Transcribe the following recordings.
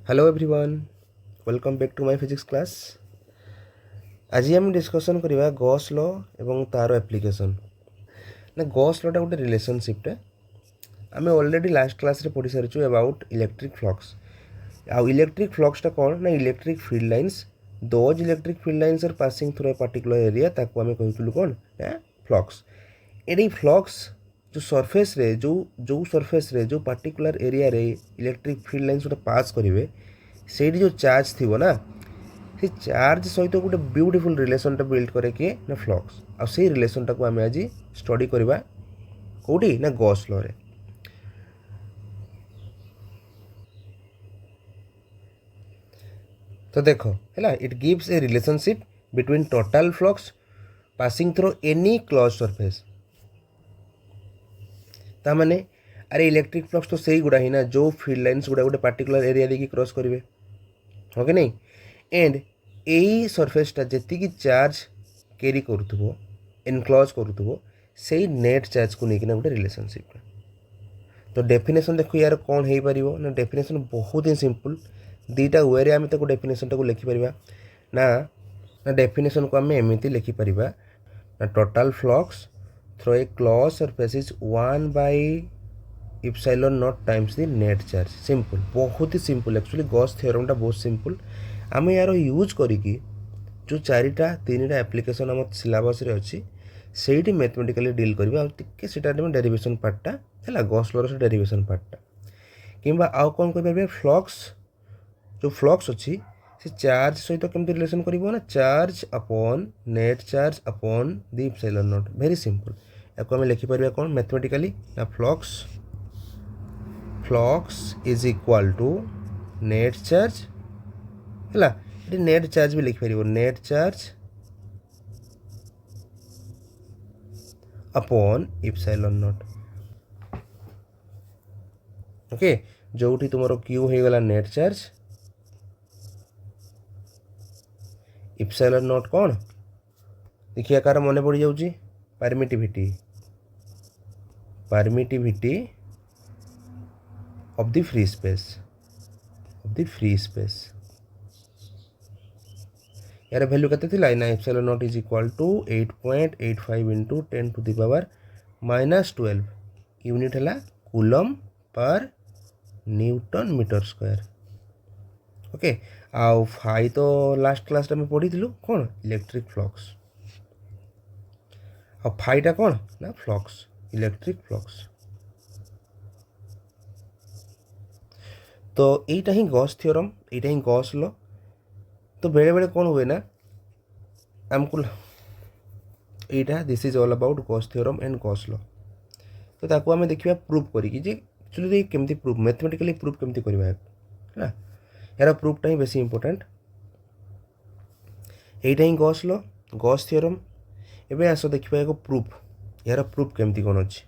Hello everyone, welcome back to my physics class. आज आम discussion करवा गॉस लॉ एवं तार एप्लिकेशन। ना गॉस लॉटा गोटे रिलेशनशिपटा आम ऑलरेडी लास्ट क्लास रे पढ़ी सारी अबाउट इलेक्ट्रिक फ्लक्स। आउ इलेक्ट्रिक फ्लक्सटा कौन ना electric field lines. Those electric field lines are passing through a particular area ताको आम कहूँ कौन ना फ्लक्स। ये फ्लक्स जो सरफेस रे जो सरफेस रे जो पर्टिकुलर एरिया रे इलेक्ट्रिक फील्ड लाइन्स गोटे पास करेंगे से जो चार्ज थी ना से चार्ज सहित गोटे ब्यूटीफुल रिलेशनटा बिल्ड करे किए ना फ्लक्स। आ से रिलेशनटा को आम आज स्टडी करवा कौटी ना गॉस लॉ रे। तो देखो है it gives a relationship between total flux passing through any close surface. तामाने अरे इलेक्ट्रिक फ्लक्स तो सही गुड़ा ही ना जो फील्ड लाइन्स गुड़ा गोटे पर्टिकुलर एरिया देखिए क्रॉस करेंगे हाँ कि नहीं। एंड यही सरफेसटा जी चार्ज कैरी करूँ एनक्लोज करूँ से नेट चार्ज को लेकिन गोटे रिलेशनशिप। तो डेफिनेशन देखो यार कौन हो पार ना डेफिनेशन बहुत ही सिंपल। दुईटा वे आम ताको डेफिनेशन को लिखिपर ना ना डेफिनेशन को आम एमती लिखिपर ना total flux through a close surface is 1/ε0 times the net charge. Simple, बहुत ही सिंपल। एक्चुअली गॉस थ्योरमटा बहुत सिंपल। आम यार यूज करिकी जो चारिटा तीनटा एप्लिकेशन आम सिलेबस रे अच्छी से मैथमेटिकली डील करवा आगे डेरिवेशन पार्टा है गॉस लॉ से डेरिवेशन पार्टा कि आउ कौन करें फ्लक्स जो फ्लक्स अच्छी से चार्ज सहित केमती रिलेशन कर ना charge upon net charge upon the epsilon naught. Very simple. या आम लिखिपर कौन मैथमेटिकली ना flux is equal to net charge है ये नेट चार्ज भी लिखिपर net charge upon epsilon naught. Okay, जो तुम क्यू हो गला नेट चार्ज इप्सिलॉन नॉट कौन देखिए कार मन पड़ जाऊँ permittivity of the free space यार वैल्यू केते ना epsilon naught is equal to 8.85 into 10⁻⁻12 unit है coulomb per newton metre square. Okay, आउ फाई तो लास्ट क्लास में पढ़ी कौन इलेक्ट्रिक फ्लक्स आ फाइटा कौन ना फ्लक्स इलेक्ट्रिक फ्लक्स। तो यहीटा ही गॉस थ्योरम, यहीटा ही गॉस लॉ। तो बेले बेले कौन हुए ना आमको यहाँ this is all about Gauss theorem and Gauss law. तो ताको आम देखा प्रूफ करी एक्चुअली केमती प्रूफ मैथमेटिकली प्रूफ केमती करवा है यार प्रूफटा ही बेसी इंपोर्टेंट। यहीटा ही गॉस लॉ गॉस थ्योरम। एवं आस देखा एक प्रूफ यार प्रूफ केमती कौन अच्छी।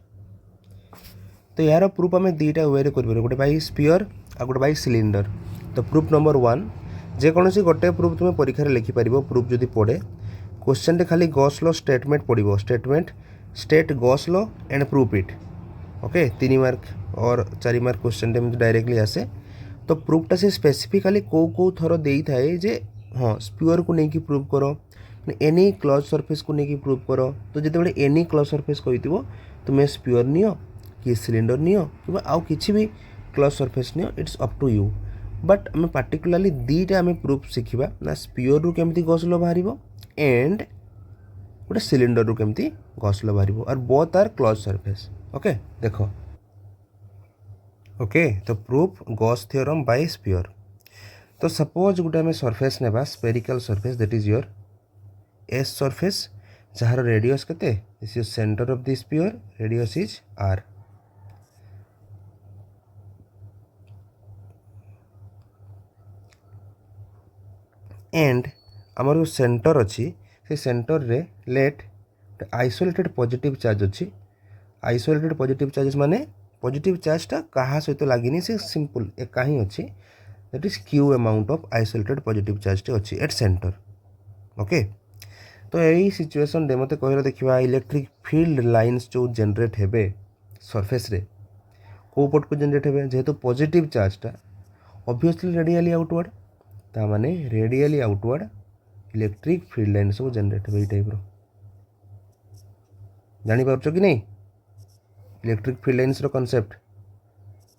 तो यार प्रूफ आम दुईटा वे कर गोटे बाई स्पीयर आ गोटे बाई सिलिंडर। तो प्रूफ नंबर 1 जेकोसी गोटे प्रूफ तुम परीक्षा लिखिपर प्रूफ जदि पड़े क्वेश्चन खाली गॉस लॉ स्टेटमेंट पड़ो statement state Gauss law and proof it. Okay, 3 mark और 4 मार्क क्वेश्चन डायरेक्टली आसे। तो प्रूफटा से स्पेसिफिकाली कौ थर दे थाए जे हाँ स्पीयर को लेकिन प्रूफ करो एनी क्लोज सरफेस को लेकिन प्रूफ करो। तो जिते एनी क्लोज सरफेस कही तुम्हें स्पीयर नियो कि सिलिंडर नियो कि आउ किसी भी क्लोज सरफेस नियो it's up to you. But आम पार्टिकुलाली दुईटा आम प्रूफ शिखा ना स्पीयर रु केमती गॉस लॉ बाहर एंड गोटे सिलिंडर रु केमती गॉस लॉ बाहर और both are close surface. Okay देखो ओके, तो proof Gauss theorem by sphere. तो सपोज गोटे आम सरफेस नेबा spherical surface that is your S surface जार रेडियस केते this is centre of the sphere radius is R. And आमर जो सेंटर अच्छी से सेंटर रे लेट आइसोलेटेड पॉजिटिव चार्ज अच्छी। आइसोलेटेड पॉजिटिव चार्जेस माने पॉजिटिव चार्जटा क्या सहित लगिनी से सिंपल एका ही अच्छी that is Q amount of isolated positive चार्जटे अच्छी एट सेंटर। ओके, तो यही सिचुएशन दे मत कह देखा इलेक्ट्रिक फील्ड लाइन्स जो जनरेट हेबे सरफेस रे को पट को जनरेट हेबे जेहेतु पॉजिटिव चार्जटा ऑब्वियसली रेडियली आउटवर्ड ता माने radially outward electric field line सब जनरेट हो टाइप जानी पारछ कि नहीं इलेक्ट्रिक फील्ड लाइन्स रो कांसेप्ट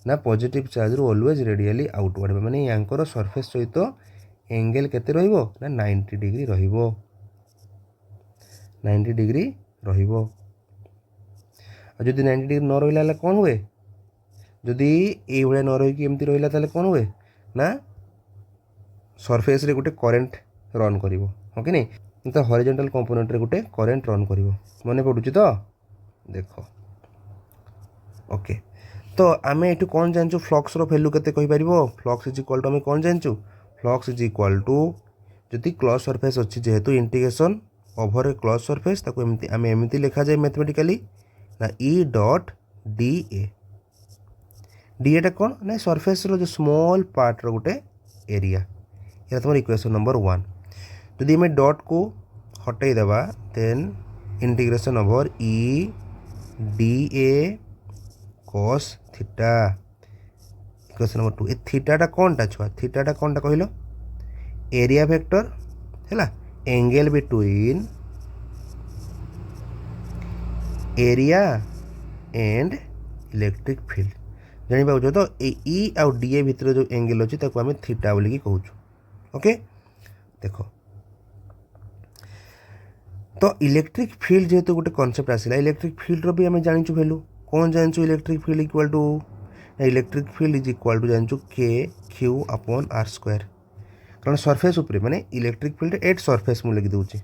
ना पॉजिटिव चार्ज रो ऑलवेज रेडियली आउटवर्ड माने यांकर सरफेस सहित एंगल केते रहिबो ना 90 डिग्री रहिबो 90 डिग्री रहिबो जदि 90 डिग्री न रहिला कौन हुए जदि ये भाया न रही एमती रहा ताले कौन हुए ना सरफेस रे गोटे करेन्ट रन करिवो हो कि नहीं तो हॉरिजॉन्टल कंपोनेंट रे गोटे करेन्ट रन करिवो मने पडुची तो देखो ओके तो आम ये कौन जानचु फ्लक्स रो वैल्यू केते कहि परिबो फ्लक्स इज इक्वल टू आम कौन जानचु फ्लक्स इज इक्वल टू जदि क्लोज सरफेस अच्छी जेहेतु इंटीग्रेशन ओवर ए क्लोज सरफेस ताको एमती आम एमती लिखा जाए मैथमेटिकली ना ई डॉट डी ए डीएटा कौन ना सरफेस रो जो स्मॉल पार्ट रो गोटे एरिया ये तुम इक्वेशन नंबर 1 जदि आम डॉट को हटई देबा then integration over E D A cos theta equation number 2 ए थीटाटा कौनटा छुआ थीटाटा कौनटा कहलो एरिया वेक्टर हैला angle between area and electric field जानी पाउछ तो ई आउ डी ए भितर जो एंगल अच्छी ताको आम थीटा बोलिकी कहूँ ओके देखो तो इलेक्ट्रिक फील्ड जेहेतु गोटे कॉन्सेप्ट आसला इलेक्ट्रिक फील्ड रो भी आम जानिछु वैल्यू कौन जानचु electric field equal to electric field is equal to जानचु के क्यू अपॉन आर स्क्वायर कारण सरफेस उपरे माने इलेक्ट्रिक फील्ड एट सरफेस मु लिखि दउची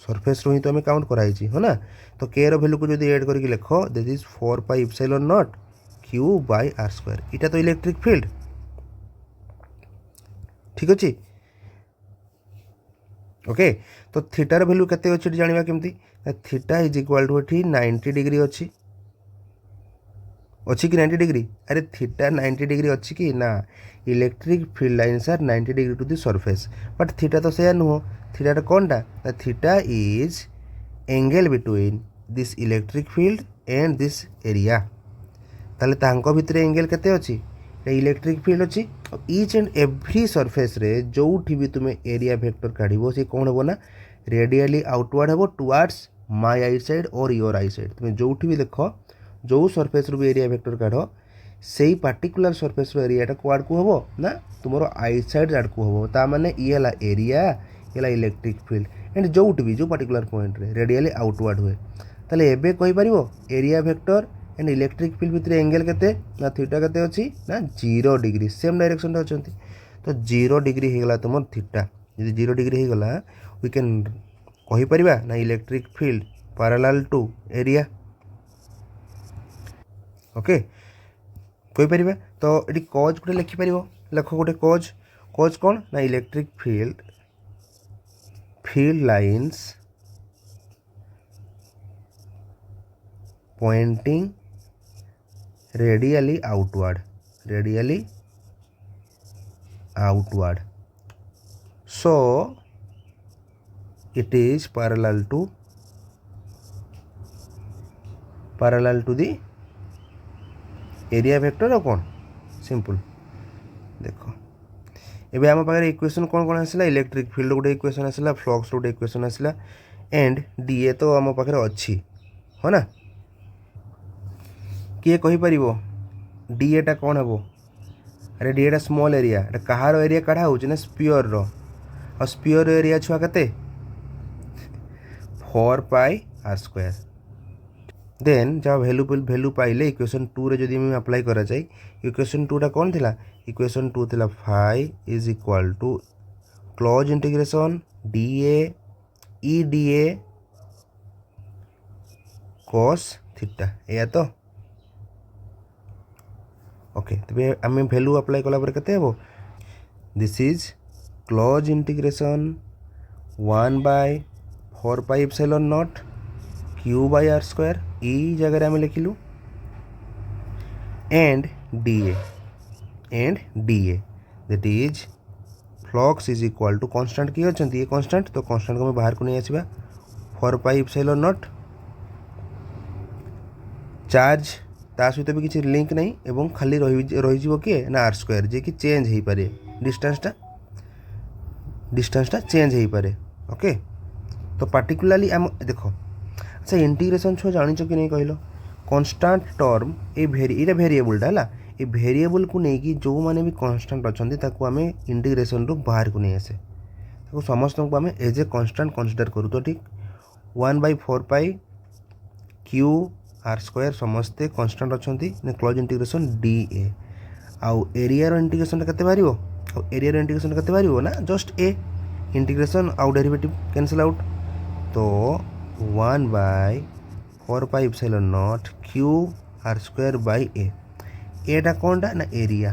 सरफेस रो ही तो आम काउंट कराई हो ना तो के रो वैल्यू को जदि ऐड करके लिख that is 4 pi epsilon not Q by R square इटा तो इलेक्ट्रिक फील्ड ठीक अच्छे ओके तो थीटार वैल्यू केते अच्छी जानिबा केमती थीटा इज इक्वल टू एठी 90 डिग्री अच्छी अच्छी कि 90 डिग्री अरे थीटा 90 डिग्री अच्छी कि ना electric field lines are 90 degree to the surface but theta तो से नुह थीटा कौनटा theta is angle between this electric field and this area ताले तांको भितर एंगल केते अच्छी इलेक्ट्रिक फील्ड अच्छी ईच एंड एव्री सरफेस रे जोठी भी तुम एरिया वेक्टर काढ़ो सी कौन हम ना रेडियली आउटवर्ड हम टुवार्ड्स माय आई साइड और योर आई साइड तुम जोठी भी देख जो सरफेस रू भी एरिया वेक्टर काढ़ से पार्टिकुलर सरफेस रो एरियाटा कुआड़ को हम ना तुम आई साइड आड़ को हम ता माने ये है एरिया ये इलेक्ट्रिक फील्ड एंड जोठी भी जो पार्टिकुलर पॉइंट रे रेडियली आउटवर्ड हुए ताले एबे कहि परिबो area vector and electric field भितर एंगल केते ना थीटा केते अछि ना 0 डिग्री सेम डायरेक्शन रे अछंती तो 0 डिग्री हेगला तुम थीटा यदि 0 डिग्री हेगला वी कैन कहि परिबा ना electric field parallel to area okay कहि परिबा तो एटी कॉज गोटे लिखि परिबो लेख गोटे कॉज कौन ना electric field lines pointing radially outward so it is parallel to the area vector और कौन सिंपल देखो एबे आम पाखे इक्वेशन कौन कौन आसला इलेक्ट्रिक फील्ड गोटे इक्वेशन आसला फ्लक्स गोटे इक्वेशन आसला एंड डीए तो आम पाखे अच्छी हो ना किए कहीपर डीएटा कौन हम अरे डीएटा स्मॉल एरिया कहार एरिया काढ़ा हो स्पीयर रो और स्पीयर एरिया छुआ के 4 पाई आर स्क्वायर देन जब वैल्यू पाइले इक्वेशन 2 रे जदि हम अप्लाई करा जाए इक्वेशन 2 टा कौन थिला इक्वेशन 2 थिला phi is equal to close integration D A E D A cos theta या तो ओके तबे आम वैल्यू अप्लाई कला केते हेबो this is close integration 1/4 pi epsilon not Q by R square ई जगह आम लिखिलु and dA that is flux is equal to constant किए अच्छा ये कांस्टेंट तो कांस्टेंट को बाहर को नहीं आसवा 4 पाई एप्सिलॉन नॉट चार्ज ता सहित भी किसी लिंक नहीं एवं खाली रही किए ना आर स्क्वायर जे कि चेंज हो पारे डिस्टेंसटा चेंज हो पारे। ओके तो पार्टिकुलाली आम देख अच्छा इंटीग्रेशन छुआ जान कि नहीं कहल कन्स्टाट टर्म ये भेरिएबलटा है ये भेरिएबल को लेकिन जो मैंने भी कन्स्टाट अच्छा आम इंटीग्रेशन रू बाहर को नहीं आसे समस्त को आम एज ए कन्स्टाट कनसीडर करूँ तो ठीक 1/4 क्यू आर स्क्वायर समस्ते कन्स्टाट अच्छा क्लोज इंटीग्रेशन डी ए आउ एरिया इंटीग्रेशन के बाहर एरिया इंटीग्रेशन के बाहर ना जस्ट ए इंटीग्रेशन आउ डेरिवेटिव कैंसल आउट तो 1/4 epsilon not Q R square by A एटा कौनटा ना एरिया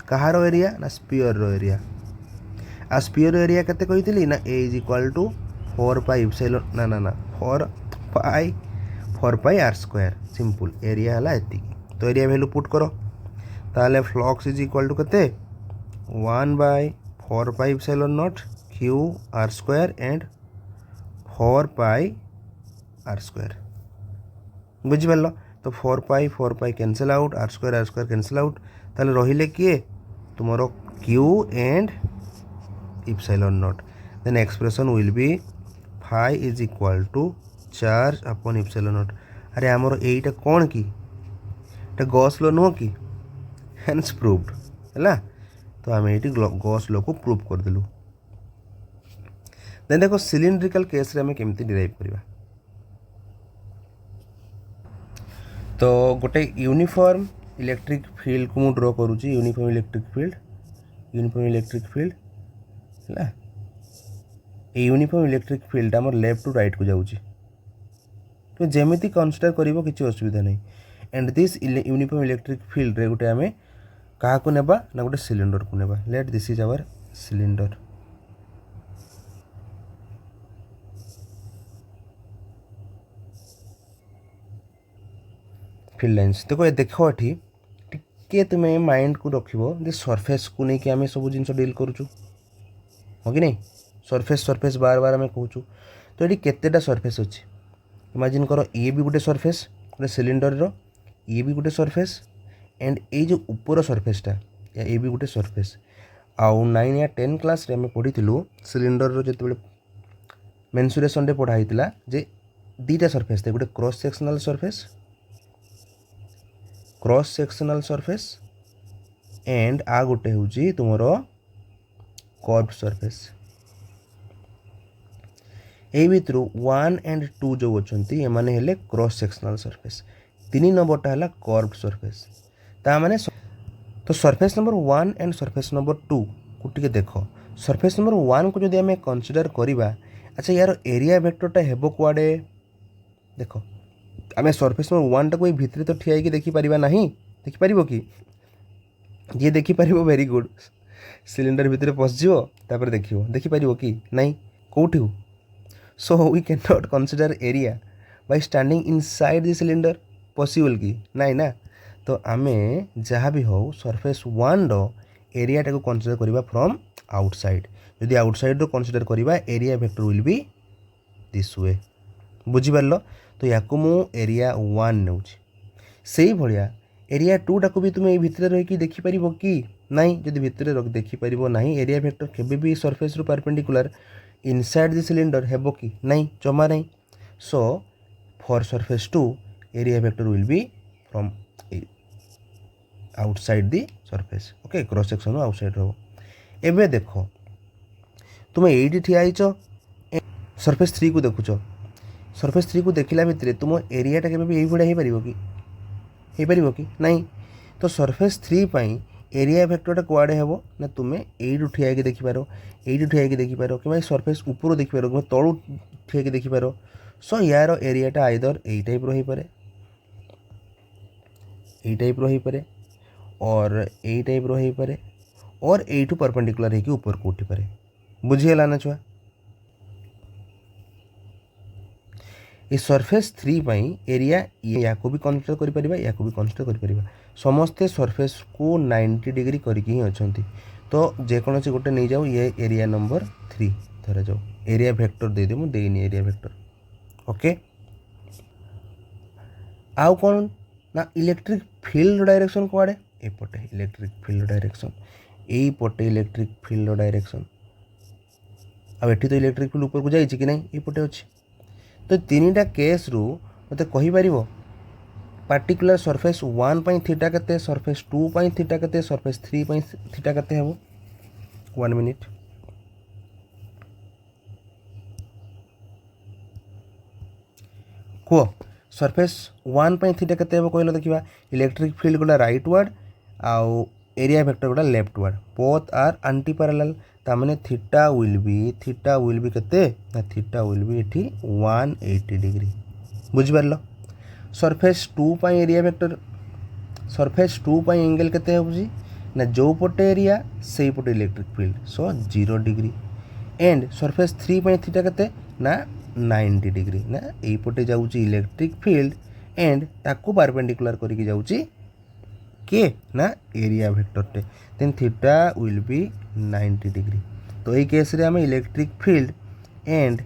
कहार एरिया ना स्पीयर एरिया आ स्पीयर एरिया केते कहितली ना A is equal to 4 epsilon ना ना ना 4 आर स्क्वायर सिंपल एरिया हला एति तो एरिया वैल्यू पुट करो ताले फ्लक्स इज इक्वल टू केते 1/4 epsilon not Q R square and 4 R square बुझिपार तो 4 cancel out R square cancel out ताले रहिले किए तुमरो Q and epsilon naught then expression will be phi is equal to charge upon epsilon naught. अरे आमर एटा कौन कि गॉस लॉ नुह कि हेन्स प्रूव्ड है तो आम ये गॉस लॉ को प्रूव करदेलु। देन देखो सिलिंड्रिकल केस रे आम केमती डिराइव करवा तो गोटे यूनिफॉर्म इलेक्ट्रिक फील्ड को मु ड्रॉ करुँची यूनिफॉर्म इलेक्ट्रिक फील्ड है यूनिफॉर्म इलेक्ट्रिक फील्ड आम लेफ्ट टू राइट को जाऊँगी तो जेमिति कनसीडर करिवो किसी असुविधा नहीं and this uniform electric field रे गोटे आम क्या को नेबा ना गोटे सिलिंडर को नेबा let this is our cylinder field lines देखो ये देख ये टिके तुम्हें माइंड को रखिबो जे सरफेस को लेकिन आम सब जिन डील करूँ हो कि नहीं सरफेस बार बार आम कहूँ तो ये केतेटा सरफेस अच्छी इमेजिन करो ये भी गोटे सरफेस गोटे सिलिंडर ये भी गोटे सरफेस एंड ये जो ऊपर सरफेसटा ये भी गोटे सरफेस आउ 9 या 10 क्लास रे आम पढ़ी सिलिंडर जो मेन्सुरेशन रे पढ़ाई जे दीटा सरफेस थे गोटे क्रॉस सेक्शनल सरफेस एंड आ गोटे हूँ तुमर कर्व सरफेस यही भितर 1 एंड 2 जो अच्छी एमाने हेले क्रॉस सेक्शनल सरफेस 3 नंबरटा है कर्व सरफेस ता माने तो surface number 1 and surface number 2 को टिके देख सरफेस नंबर 1 को जब आम कनसीडर करवा अच्छा यार एरिया वेक्टरटा हेबो कुआडे देख आम सरफेस नंबर 1 टाक भितर तो ठिया होगी देखिपर ना देखिपर कि जी देखिपर वेरी गुड सिलिंडर भितर पशिजर देखिपर कि नहीं कौटी so we can not consider area by standing inside the cylinder possible कि नाई ना तो आम जहाँ भी हो सरफेस 1 रो एरिया टाको कनसीडर करवा फ्रॉम आउटसाइड जदि आउटसाइड रो कनसीडर करवा area vector will be this way बुझिपार तो या मु एरिया 1 नौ से भाया एरिया 2 टाको भी तुम्हें भितर रही देखिपर कि नाई जदि भितर देखिपर ना एरिया वेक्टर केबे भी सरफेस रू परपेंडिकुलर इनसाइड द सिलिंडर हेबो कि नहीं जमा नहीं so for surface 2 area vector will be from outside the surface okay cross section outside रो एबे देखो तुम ये ठिया सरफेस 3 को देखुच सरफेस 3 को देखला भितर तुम एरियाटा केबे भी यही भाया कि नहीं तो सरफेस 3 पाई एरिया वेक्टरटा कुआडे हेबो ना तुम्हें यू ठिया देखिपार यू ठिया देखिपार कि सरफेस ऊपर देखिपार कि तलू ठिया देखिपार सो यार एरियाटा आइदर यही टाइप रही पारे और यही टाइप रही पारे और यू परपेंडिकुलर होकर ऊपर को उठी पारे बुझीगला ना छुआ ये सरफेस 3 पाई एरिया या को भी कनसीडर करि परिबा या को भी कनसीडर करि परिबा समस्ते सरफेस को 90 डिग्री करके ही अच्छा तो जेकोसी गोटे नहीं जाओ ये एरिया नंबर 3 धरा जाओ एरिया वेक्टर दे दे मुझे एरिया वेक्टर ओके आउ कौन ना इलेक्ट्रिक फील्ड डायरेक्शन कुआड़े एपटे इलेक्ट्रिक फील्ड डायरेक्शन यही पटे इलेक्ट्रिक फील्ड डायरेक्शन अब एठी तो इलेक्ट्रिक फील्ड ऊपर को जाइए कि नहीं एपटे अच्छे तो तीनटा केस रु मते कहि परिबो पार्टिकुलर सरफेस 1 पई थीटा केते सरफेस 2 पई थीटा केते सरफेस 3 पई थीटा केते हेबो 1 मिनिट को सरफेस 1 पई थीटा केते हेबो कहलो देखिबा इलेक्ट्रिक फील्ड गुला राइट वर्ड आउ एरिया वेक्टर गुला leftward both are anti parallel तामने थीटा विल बी केते ना थीटा विल बी एठी 180 डिग्री बुझि परलो सरफेस 2 पई एरिया वेक्टर सरफेस 2 पई एंगल केते होउजी ना जो पटे एरिया सेही पटे electric field so 0 degree and surface 3 पई थीटा केते ना 90 डिग्री ना एई पटे जाउची इलेक्ट्रिक फील्ड एंड ताकू परपेंडिकुलर करिके जाउची के ना एरिया वेक्टर टे then theta will be 90 degree तो एई केस रे हम इलेक्ट्रिक फील्ड एंड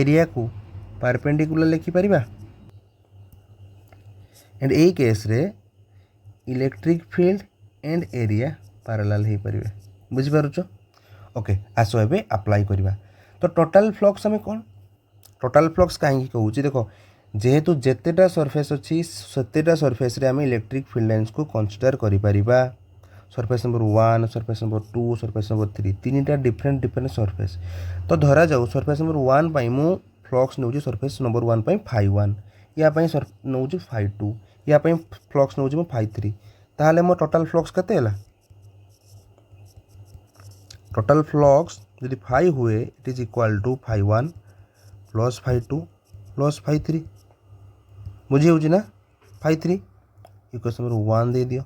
एरिया को परपेंडिकुलर लिखि परिबा एंड एई केस रे electric field and area parallel हे परिबे बुझि पारुछो ओके आसो एबे अप्लाई करिबा तो टोटल फ्लक्स हमें कोन टोटल फ्लक्स कहीं कहूँ देखो जेहेतु जितेटा सरफेस अच्छी सेतेटा सरफेस रे आम इलेक्ट्रिक फील्ड लाइन्स को कंसीडर करिपरिबा surface number 1 surface number 2 surface number 3 तीनटा डिफरेंट सरफेस तो धरा जाऊ सरफेस नंबर 1 पाई मु फ्लक्स नौची सरफेस नंबर 1 पाई φ1 या पाई नौची φ2 या पाई फ्लक्स नौची मु φ3 ताहले मो टोटल फ्लक्स केते हला टोटल फ्लक्स यदि φ हुए it is equal to φ1 plus φ2 plus φ3 बुझी हो ना φ3 इक्वेशन नंबर 1 दे दियो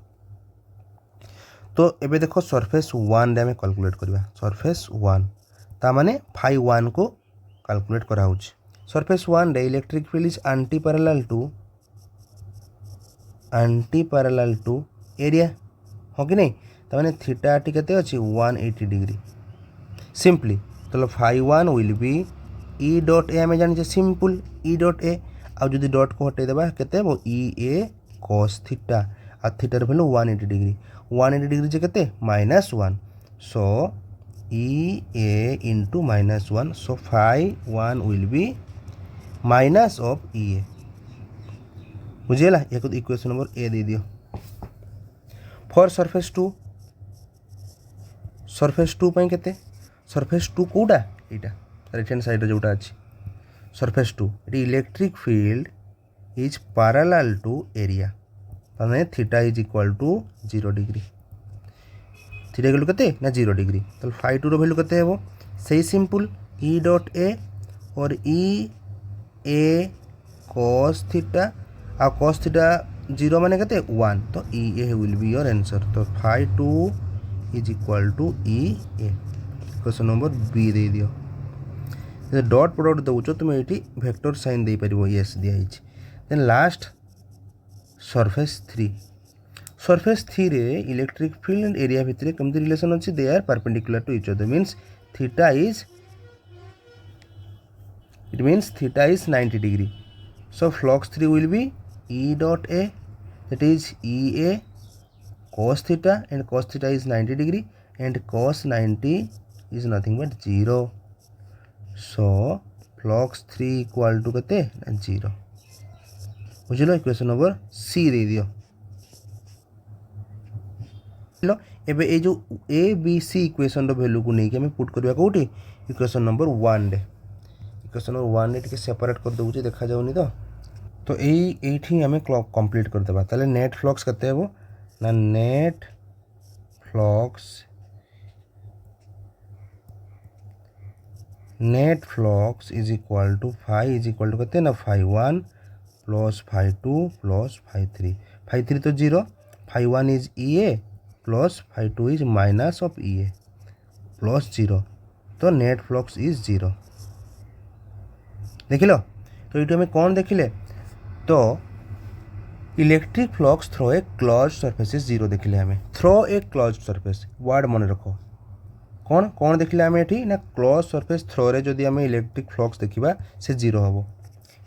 तो एबे देखो सरफेस 1 रे हमें कैलकुलेट करबा सरफेस 1 ता माने φ1 को कैलकुलेट करा होची सरफेस 1 रे electric field is anti parallel to area हो कि नहीं ता माने थीटा टी केते अछि 180 डिग्री सिंपली तो φ1 will be E dot A आम जाने सिंपल ई डॉट ए आउ जदि डॉट को हटे देबा केते वो ई ए cos थीटा आ थीटार वैल्यू 180 डिग्री जे केते -1 so E A into -1 so φ1 will be minus of E A बुझेला एक इक्वेशन नंबर ए दे दियो फॉर सरफेस 2 पई केते सरफेस 2 कोडा एटा राइट हैंड साइड जोटा अच्छी सरफेस 2 ये electric field is parallel to area तने theta is equal to 0 degree theta value केते ना 0 डिग्री तो φ2 रो वैल्यू केते हेबो सही सिंपल ई डॉट ए और ई ए cos थीटा आ cos थीटा 0 माने केते 1 तो E A will be your answer तो φ2 is equal to E A question number B दे दियो डॉट प्रोडक्ट दौच तुम ये वेक्टर साइन दे पार यस दिखाई देन लास्ट सरफेस 3 रे इलेक्ट्रिक फील्ड एंड एरिया भितर कमी रिलेशन अच्छी they are perpendicular to each other means theta is 90 degree so flux 3 will be E dot A that is E A cos theta and cos theta is 90 degree and cos 90 is nothing but 0 so flux 3 equal to केते 0 बुझलो equation number C दे दियो लो एबे ए जो A B C equation रो value को नहीं कि हमें पुट करबा कोठी इक्वेशन नंबर 1 रे इक्वेशन नंबर 1 रे टिके सेपरेट कर दउची देखा जाउनी तो एठी हमें कंप्लीट कर देबा ताले नेट फ्लक्स केते हेबो ना net flux is equal to phi is equal to कहते हैं ना φ1 प्लस φ2 प्लस φ3 तो 0 φ1 is E A plus φ2 is minus of E A plus 0 तो नेट फ्लक्स इज 0 देख लो तो ये हमें कौन देखिले तो electric flux throw A close surface is 0 देखिले हमें थ्रो ए क्लोज सरफेस वर्ड मन रखो कौन कौन देखिले आम ये ना क्लोज सरफेस थ्रो रे जदि आम इलेक्ट्रिक फ्लक्स देखा से 0 हम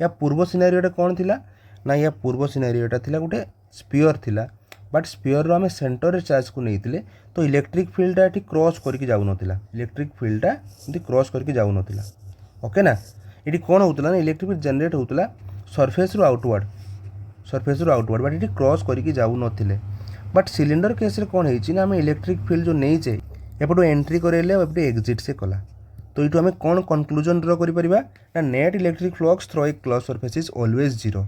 या पूर्व सिनारियोटा कौन थिला ना या पूर्व सिनारियोटा थिला गोटे स्पीयर थिला बट स्पीयर आम सेंटर चार्ज को नहीं तो इलेक्ट्रिक फील्डटा ये क्रॉस करके जाऊन इलेक्ट्रिक फील्डटा ये क्रॉस करके जाऊन ओके ना ये कौन होता ना इलेक्ट्रिक फील्ड जनरेट होता सरफेस रु आउटवर्ड बट ये क्रॉस करके जाऊन बट सिलिंडर केस रे कौन है आम इलेक्ट्रिक फील्ड जो नहींचे एपटू एंट्री करेले एपटू एग्जिट से कला तो ये आम कौन कनक्लूजन ड्र कर net electric flux through a close surface is always zero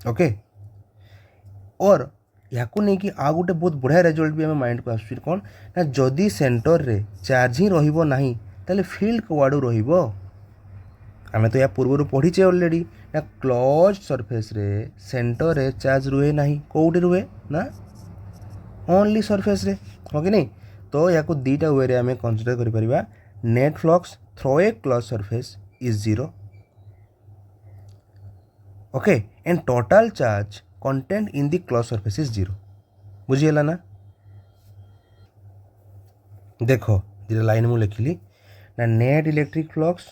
okay और या नहीं कि आ गोटे बहुत बढ़िया रिजल्ट भी आम माइंड को आसूँ कौन ना जदि सेंटर रे चार्ज ही रहिबो नाही ताले फील्ड कुआडू रहिबो आम तो या पूर्व पढ़ीचे ऑलरेडी ना क्लोज सरफेस रे सेंटर रे चार्ज रुहे नाही कोउटी रुहे ना ओनली सरफेस रे हो कि नहीं तो या दीटा वे आम कनसीडर करि परिबा net flux through a close surface is zero okay and total charge content in the close surface is zero बुझीगला ना देखो दीटा लाइन मु लिखिली ना net electric flux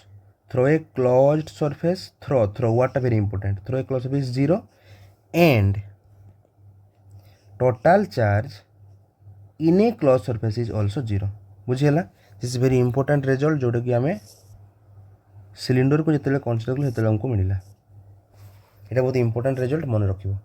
through a closed surface through what very important through a close surface zero and total charge in a close surface is also zero बुझीगला this is very important result जोटा कि आम cylinder को जिते consider कलु से हमको मिला ये बहुत इंपोर्टेंट रिजल्ट मन रखिबो।